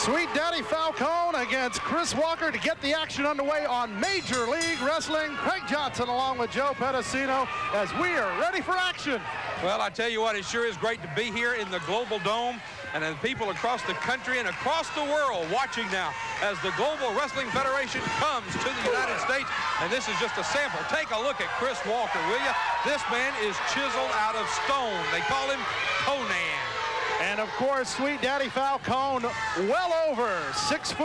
Sweet Daddy Falcone against Chris Walker to get the action underway on Major League Wrestling. Craig Johnson along with Joe Pedicino as we are ready for action. Well, I tell you what, it sure is great to be here in the Global Dome, and then people across the country and across the world watching now as the Global Wrestling Federation comes to the United States. And this is just a sample. Take a look at Chris Walker, will you? This man is chiseled out of stone. They call him Conan. And of course, Sweet Daddy Falcone, well over 6'4",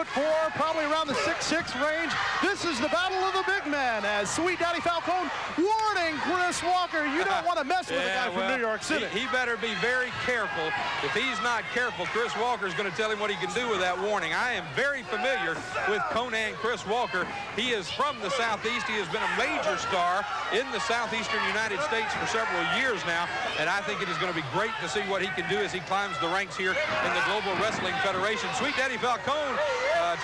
probably around the 6'6" range. This is the battle of the big men as Sweet Daddy Falcone warning Chris Walker, you don't want to mess with a guy from New York City. He better be very careful. If he's not careful, Chris Walker is going to tell him what he can do with that warning. I am very familiar with Conan Chris Walker. He is from the Southeast. He has been a major star in the Southeastern United States for several years now, and I think it is going to be great to see what he can do as he climbs the ranks here in the Global Wrestling Federation. Sweet Daddy Falcone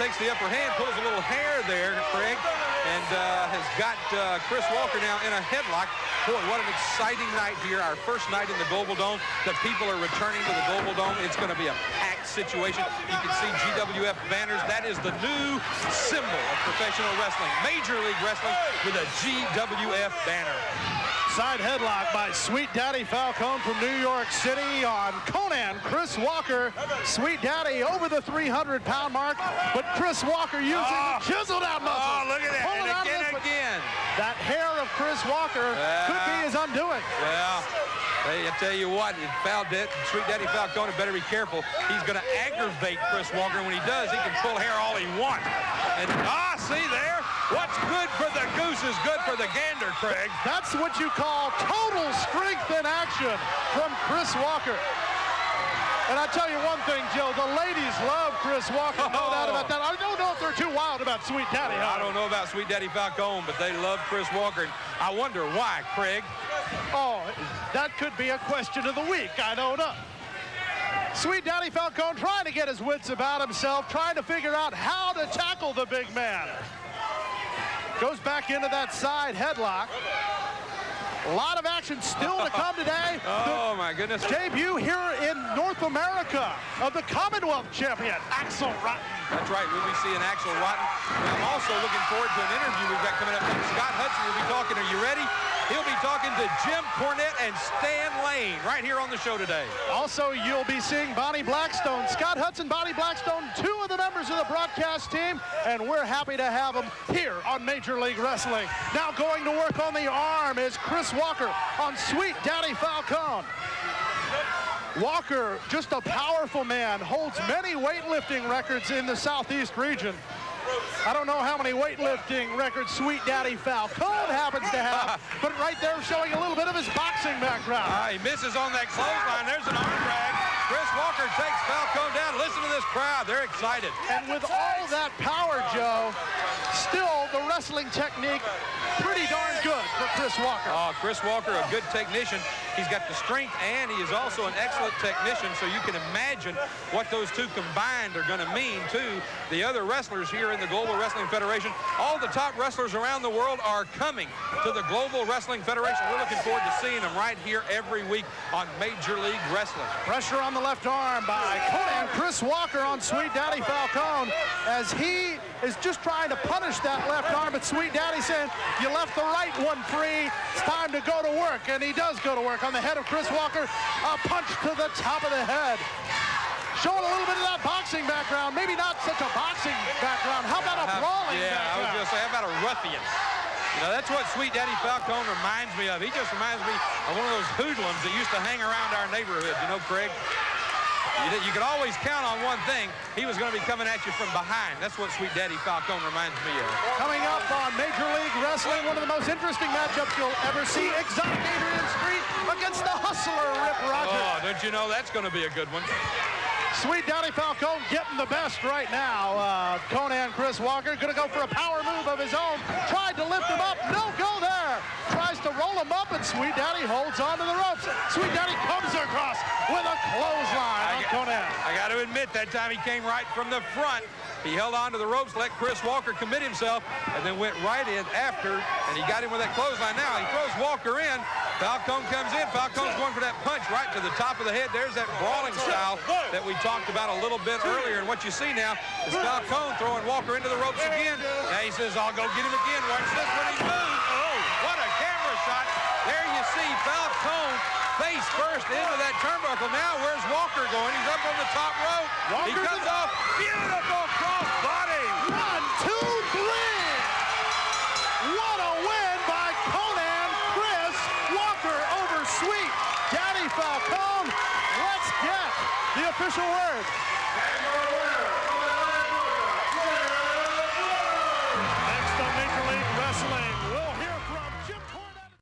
takes the upper hand, pulls a little hair there, Craig, and has got Chris Walker now in a headlock. Boy, what an exciting night here, our first night in the Global Dome. The people are returning to the Global Dome. It's going to be a packed situation. You can see GWF banners. That is the new symbol of professional wrestling, Major League Wrestling with a GWF banner. Side headlock by Sweet Daddy Falcone from New York City on Conan Chris Walker. Sweet Daddy over the 300-pound mark, but Chris Walker using chiseled out muscle. Oh, look at that. And again. That hair of Chris Walker could be his undoing. Well, hey, I tell you what, Sweet Daddy Falcone better be careful. He's going to aggravate Chris Walker. When he does, he can pull hair all he wants. And, see there? What's good for the goose is good for the gander, Craig. That's what you call total strength in action from Chris Walker. And I tell you one thing, Joe, the ladies love Chris Walker, no doubt about that. I don't know if they're too wild about Sweet Daddy. I don't know about Sweet Daddy Falcone, but they love Chris Walker. And I wonder why, Craig. Oh, that could be a question of the week. I don't know. Sweet Daddy Falcone trying to get his wits about himself, trying to figure out how to tackle the big man. Goes back into that side headlock. A lot of action still to come today. Oh, my goodness. Debut here in North America of the Commonwealth champion, Axel Rotten. That's right, we'll be seeing Axel Rotten. I'm also looking forward to an interview we've got coming up. Scott Hudson will be talking. Are you ready? He'll be talking to Jim Cornette and Stan Lane right here on the show today. Also, you'll be seeing Bonnie Blackstone. Scott Hudson, Bonnie Blackstone, two of the members of the broadcast team, and we're happy to have them here on Major League Wrestling. Now going to work on the arm is Chris Walker on Sweet Daddy Falcone. Walker, just a powerful man, holds many weightlifting records in the Southeast region. I don't know how many weightlifting records Sweet Daddy Falcone happens to have, but right there showing a little bit of his boxing background. He misses on that clothesline. There's an arm drag. Chris Walker takes Falcone down. Listen to this crowd. They're excited. And with all that power, Joe, still the wrestling technique pretty darn good for Chris Walker. Oh, Chris Walker, a good technician. He's got the strength, and he is also an excellent technician, so you can imagine what those two combined are going to mean to the other wrestlers here in the Global Wrestling Federation. All the top wrestlers around the world are coming to the Global Wrestling Federation. We're looking forward to seeing them right here every week on Major League Wrestling. Pressure on the left arm by Conan Chris Walker on Sweet Daddy Falcone as he is just trying to punish that left arm, but Sweet Daddy saying, you left the right one free, it's time to go to work, and he does go to work on the head of Chris Walker, a punch to the top of the head. Showing a little bit of that boxing background, maybe not such a boxing background, how about a brawling background? I was going to say, how about a ruffian? You know, that's what Sweet Daddy Falcone reminds me of. He just reminds me of one of those hoodlums that used to hang around our neighborhood, you know, Craig? You could always count on one thing. He was going to be coming at you from behind. That's what Sweet Daddy Falcone reminds me of. Coming up on Major League Wrestling, one of the most interesting matchups you'll ever see. Exotic Adrian Street against the hustler, Rip Rogers. Oh, don't you know that's going to be a good one. Sweet Daddy Falcone getting the best right now. Conan Chris Walker going to go for a power move of his own. Tried to lift him up. No go there. Tries to roll him up, and Sweet Daddy holds on to the ropes. Sweet Daddy comes across with a clothesline on Conan. I got to admit, that time he came right from the front. He held on to the ropes, let Chris Walker commit himself, and then went right in after, and he got him with that clothesline. Now he throws Walker in, Falcone comes in. Falcone's going for that punch right to the top of the head. There's that brawling style that we talked about a little bit earlier. And what you see now is Falcone throwing Walker into the ropes again. Now he says, I'll go get him again. Watch this when he moves. Oh, what a camera shot. There you see Falcone face first into that turnbuckle. Now where's Walker going? He's up on the top rope. He comes off. Beautiful cross body. 1, 2, 3. What a win by Conan Chris Walker over Sweet Daddy Falcone. Let's get the official word.